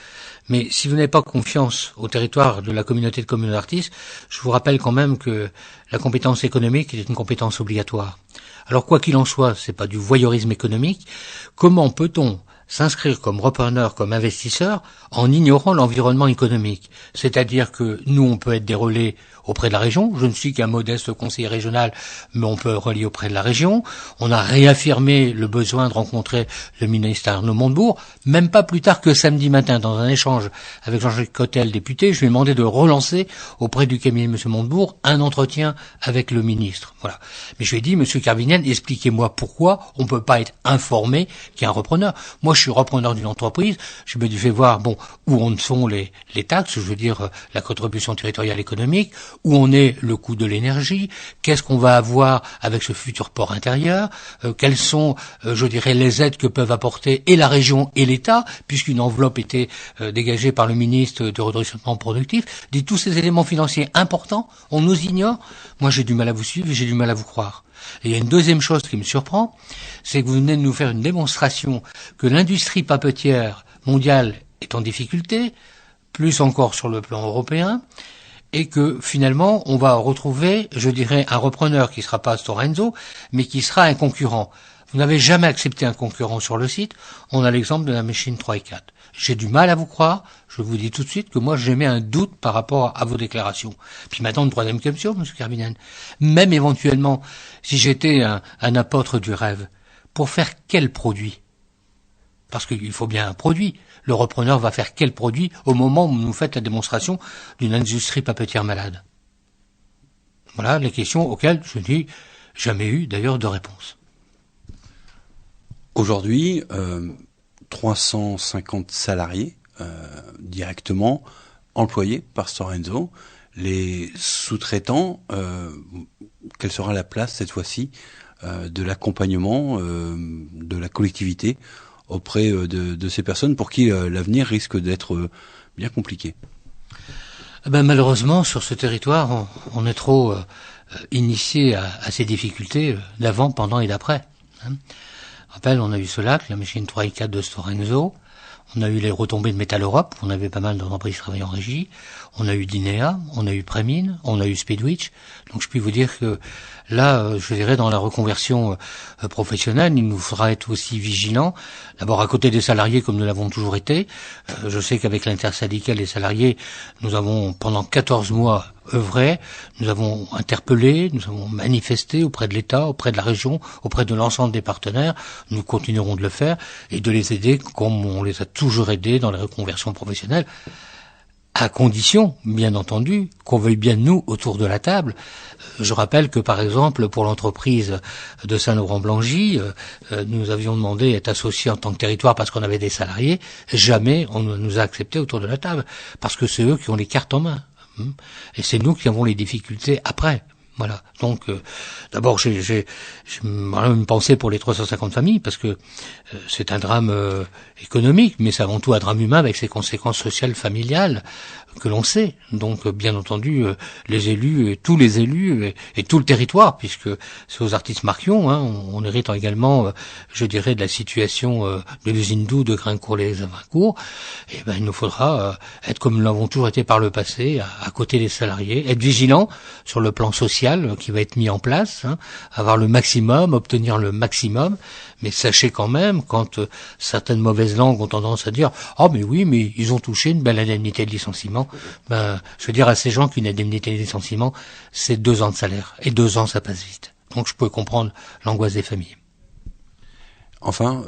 Mais si vous n'avez pas confiance au territoire de la communauté de communes d'artistes, je vous rappelle quand même que la compétence économique est une compétence obligatoire. Alors quoi qu'il en soit, c'est pas du voyeurisme économique. Comment peut-on s'inscrire comme repreneur, comme investisseur, en ignorant l'environnement économique. C'est-à-dire que nous, on peut être des relais auprès de la région. Je ne suis qu'un modeste conseiller régional, mais on peut relier auprès de la région. On a réaffirmé le besoin de rencontrer le ministre Arnaud Montebourg, même pas plus tard que samedi matin, dans un échange avec Jean-Jacques Cottel, député, je lui ai demandé de relancer auprès du cabinet de M. Montebourg un entretien avec le ministre. Voilà. Mais je lui ai dit, M. Carbinian, expliquez-moi pourquoi on ne peut pas être informé qu'il y a un repreneur. Moi, je suis repreneur d'une entreprise, je me fais voir, où en sont les taxes, je veux dire, la contribution territoriale économique, où en est le coût de l'énergie, qu'est-ce qu'on va avoir avec ce futur port intérieur, quelles sont, les aides que peuvent apporter et la région et l'État, puisqu'une enveloppe était dégagée par le ministre de redressement productif. Dit tous ces éléments financiers importants, on nous ignore. Moi, j'ai du mal à vous suivre et j'ai du mal à vous croire. Et il y a une deuxième chose qui me surprend, c'est que vous venez de nous faire une démonstration que l'industrie papetière mondiale est en difficulté, plus encore sur le plan européen, et que finalement on va retrouver, un repreneur qui ne sera pas Stora Enso, mais qui sera un concurrent. Vous n'avez jamais accepté un concurrent sur le site. On a l'exemple de la machine 3 et 4. J'ai du mal à vous croire. Je vous dis tout de suite que moi j'émets un doute par rapport à vos déclarations. Puis maintenant, une troisième question, M. Carbinian. Même éventuellement, si j'étais un apôtre du rêve, pour faire quel produit? Parce qu'il faut bien un produit. Le repreneur va faire quel produit au moment où vous nous faites la démonstration d'une industrie papetière malade? Voilà les questions auxquelles je n'ai jamais eu d'ailleurs de réponse. Aujourd'hui, 350 salariés directement employés par Stora Enso. Les sous-traitants, quelle sera la place cette fois-ci de l'accompagnement de la collectivité auprès de ces personnes pour qui l'avenir risque d'être bien compliqué? Malheureusement, sur ce territoire, on est trop initié à ces difficultés d'avant, pendant et d'après. Je rappelle, on a eu cela, la machine 3 et 4 de Stora Enso. On a eu les retombées de Métal Europe, on avait pas mal d'entreprises travaillant en régie. On a eu Dinea, on a eu Prémine, on a eu Speedwitch. Donc je puis vous dire que là, dans la reconversion professionnelle, il nous faudra être aussi vigilants. D'abord à côté des salariés comme nous l'avons toujours été. Je sais qu'avec l'intersyndicale des salariés, nous avons pendant 14 mois œuvré, nous avons interpellé, nous avons manifesté auprès de l'État, auprès de la région, auprès de l'ensemble des partenaires. Nous continuerons de le faire et de les aider comme on les a toujours aidés dans la reconversion professionnelle, à condition, bien entendu, qu'on veuille bien nous autour de la table. Je rappelle que, par exemple, pour l'entreprise de Saint-Laurent-Blangy, nous avions demandé d'être associés en tant que territoire parce qu'on avait des salariés. Jamais on ne nous a acceptés autour de la table, parce que c'est eux qui ont les cartes en main. Et c'est nous qui avons les difficultés après. Voilà. Donc, d'abord, j'ai une pensée pour les 350 familles, parce que c'est un drame économique, mais c'est avant tout un drame humain avec ses conséquences sociales, familiales, que l'on sait. Donc, bien entendu, les élus, tous les élus, et tout le territoire, puisque c'est aux artistes Marquion, on hérite également, de la situation de l'usine Doux de Graincourt-les-Avincourt. Et il nous faudra être comme nous l'avons toujours été par le passé, à côté des salariés, être vigilants sur le plan social qui va être mis en place, avoir le maximum, obtenir le maximum, mais sachez quand même, quand certaines mauvaises langues ont tendance à dire « Ah mais oui, mais ils ont touché une belle indemnité de licenciement », je veux dire à ces gens qu'une indemnité de licenciement, c'est 2 ans de salaire, et 2 ans ça passe vite. Donc je peux comprendre l'angoisse des familles. Enfin,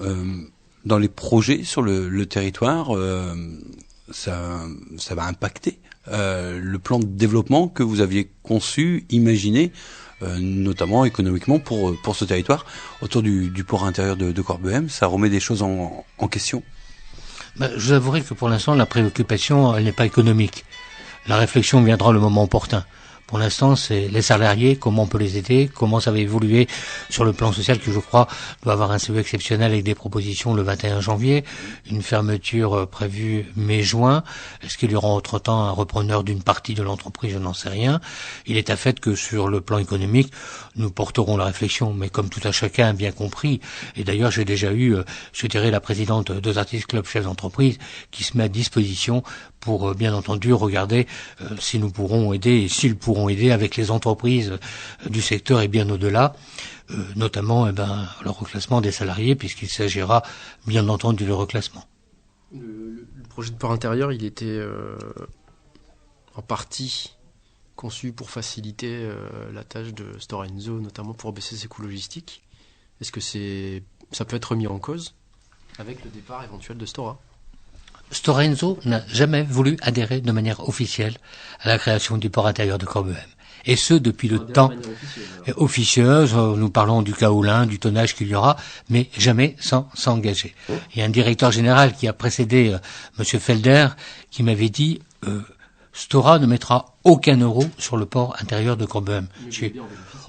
dans les projets sur le territoire, ça va impacter le plan de développement que vous aviez conçu, imaginé, notamment économiquement pour ce territoire autour du port intérieur de Corbehem. Ça remet des choses en question. Je vous avouerai que pour l'instant la préoccupation elle n'est pas économique. La réflexion viendra le moment opportun. Pour l'instant, c'est les salariés, comment on peut les aider, comment ça va évoluer sur le plan social qui, je crois, doit avoir un CE exceptionnel avec des propositions le 21 janvier, une fermeture prévue mai-juin. Est-ce qu'il y aura entre-temps un repreneur d'une partie de l'entreprise? Je n'en sais rien. Il est à fait que sur le plan économique, nous porterons la réflexion, mais comme tout à chacun a bien compris, et d'ailleurs j'ai déjà eu, la présidente de Artistes Club chef d'entreprise qui se met à disposition pour, bien entendu, regarder si nous pourrons aider et s'ils pourront pourront aider avec les entreprises du secteur et bien au-delà, notamment le reclassement des salariés, puisqu'il s'agira bien entendu du reclassement. Le projet de port intérieur, il était en partie conçu pour faciliter la tâche de Stora Enso, notamment pour baisser ses coûts logistiques. Est-ce que ça peut être remis en cause avec le départ éventuel de Stora? Stora Enso n'a jamais voulu adhérer de manière officielle à la création du port intérieur de Corbehem. Et ce, depuis le temps officieuse, nous parlons du kaolin, du tonnage qu'il y aura, mais jamais sans s'engager. Il y a un directeur général qui a précédé Monsieur Felder, qui m'avait dit Stora ne mettra aucun euro sur le port intérieur de Corbehem.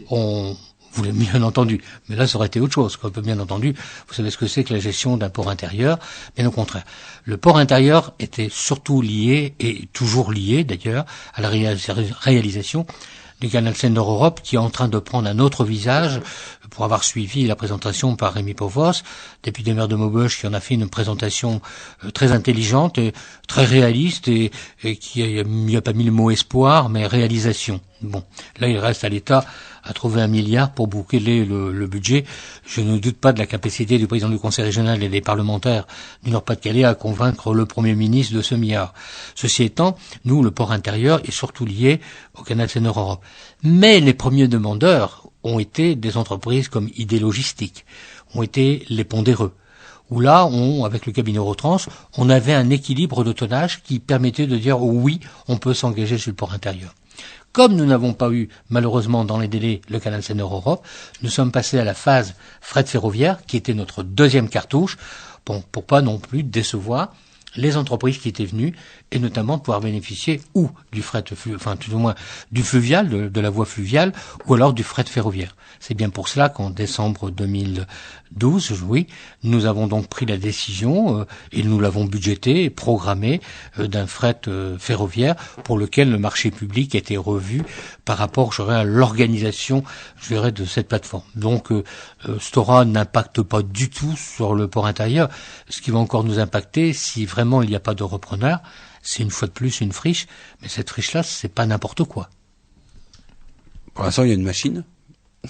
On voulait bien entendu, mais là ça aurait été autre chose, quoi. Bien entendu, vous savez ce que c'est que la gestion d'un port intérieur, bien au contraire. Le port intérieur était surtout lié, et toujours lié d'ailleurs, à la réalisation du canal Seine-Nord-Europe, qui est en train de prendre un autre visage, pour avoir suivi la présentation par Rémi Povos, député maire de Maubeuge, qui en a fait une présentation très intelligente, et très réaliste, et qui n'y a pas mis le mot espoir, mais réalisation. Bon, là il reste à l'État à trouver 1 milliard pour boucler le budget. Je ne doute pas de la capacité du président du Conseil régional et des parlementaires du Nord-Pas-de-Calais à convaincre le Premier ministre de ce milliard. Ceci étant, nous, le port intérieur est surtout lié au canal Seine-Nord-Europe. Mais les premiers demandeurs ont été des entreprises comme ID Logistique, ont été les Pondéreux, où là, avec le cabinet Eurotrans, on avait un équilibre de tonnage qui permettait de dire oui, on peut s'engager sur le port intérieur. Comme nous n'avons pas eu, malheureusement, dans les délais, le canal Seine-Nord-Europe, nous sommes passés à la phase fret ferroviaire, qui était notre deuxième cartouche, pour pas non plus décevoir les entreprises qui étaient venues, et notamment pouvoir bénéficier ou du fret, tout au moins du fluvial, de la voie fluviale, ou alors du fret ferroviaire. C'est bien pour cela qu'en décembre 2012, oui, nous avons donc pris la décision, et nous l'avons budgété et programmé, d'un fret ferroviaire pour lequel le marché public a été revu par rapport, à l'organisation, de cette plateforme. Donc, Stora n'impacte pas du tout sur le port intérieur. Ce qui va encore nous impacter, si vraiment il n'y a pas de repreneur, c'est une fois de plus une friche, mais cette friche-là, c'est pas n'importe quoi. Pour l'instant, il y a une machine.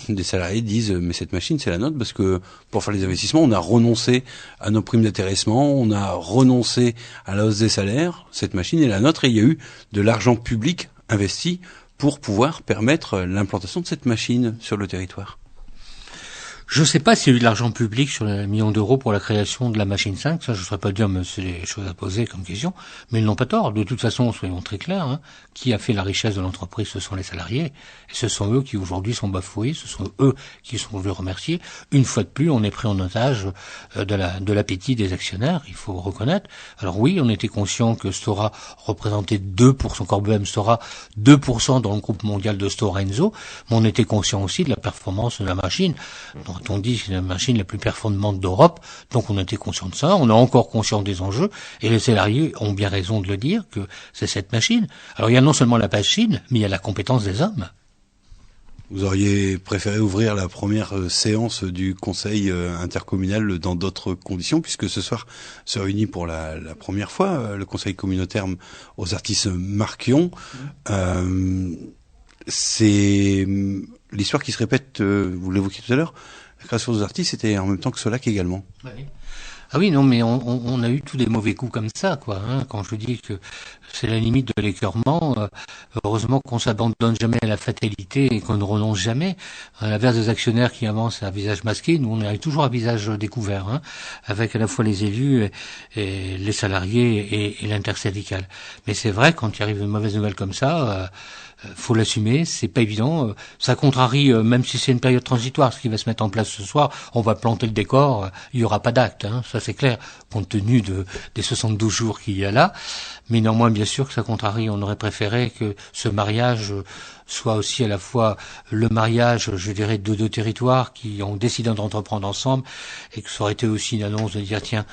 Des salariés disent mais cette machine c'est la nôtre parce que pour faire les investissements on a renoncé à nos primes d'intéressement, on a renoncé à la hausse des salaires, cette machine est la nôtre et il y a eu de l'argent public investi pour pouvoir permettre l'implantation de cette machine sur le territoire. Je ne sais pas s'il y a eu de l'argent public sur les millions d'euros pour la création de la machine 5, ça je ne saurais pas dire, mais c'est des choses à poser comme question, mais ils n'ont pas tort. De toute façon, soyons très clairs, qui a fait la richesse de l'entreprise, ce sont les salariés, et ce sont eux qui aujourd'hui sont bafoués, ce sont eux qui sont voulus remercier. Une fois de plus, on est pris en otage de l'appétit des actionnaires, il faut reconnaître. Alors oui, on était conscient que Stora représentait 2%, Corbehem Stora, 2% dans le groupe mondial de Stora Enso, mais on était conscient aussi de la performance de la machine, dont on dit que c'est la machine la plus performante d'Europe, donc on était conscient de ça, on est encore conscient des enjeux, et les salariés ont bien raison de le dire, que c'est cette machine. Alors il y a non seulement la machine, mais il y a la compétence des hommes. Vous auriez préféré ouvrir la première séance du conseil intercommunal dans d'autres conditions, puisque ce soir se réunit pour la première fois le conseil communautaire aux artistes Marquion. C'est l'histoire qui se répète, vous l'évoquiez tout à l'heure, la création des artistes, c'était en même temps que Solac également. Oui. Ah oui, non, mais on a eu tous des mauvais coups comme ça, quoi. Quand je dis que c'est la limite de l'écœurement, heureusement qu'on s'abandonne jamais à la fatalité et qu'on ne renonce jamais. À l'inverse des actionnaires qui avancent à visage masqué, nous on arrive toujours à visage découvert, avec à la fois les élus et les salariés et l'intersyndical. Mais c'est vrai, quand il arrive une mauvaise nouvelle comme ça, faut l'assumer, c'est pas évident. Ça contrarie, même si c'est une période transitoire, ce qui va se mettre en place ce soir, on va planter le décor, il y aura pas d'acte, ça c'est clair, compte tenu des 72 jours qu'il y a là. Mais néanmoins, bien sûr que ça contrarie, on aurait préféré que ce mariage soit aussi à la fois le mariage, je dirais, de deux territoires qui ont décidé d'entreprendre ensemble, et que ça aurait été aussi une annonce de dire, tiens,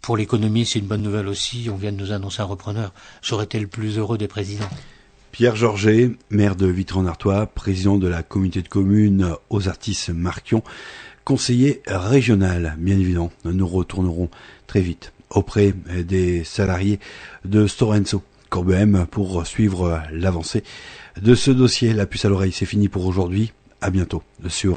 pour l'économie, c'est une bonne nouvelle aussi, on vient de nous annoncer un repreneur. J'aurais été le plus heureux des présidents. Pierre Georget, maire de Vitry-en-Artois, président de la communauté de communes aux artistes Marquion, conseiller régional, bien évidemment. Nous retournerons très vite auprès des salariés de Stora Enso Corbehem pour suivre l'avancée de ce dossier. La puce à l'oreille, c'est fini pour aujourd'hui. À bientôt sur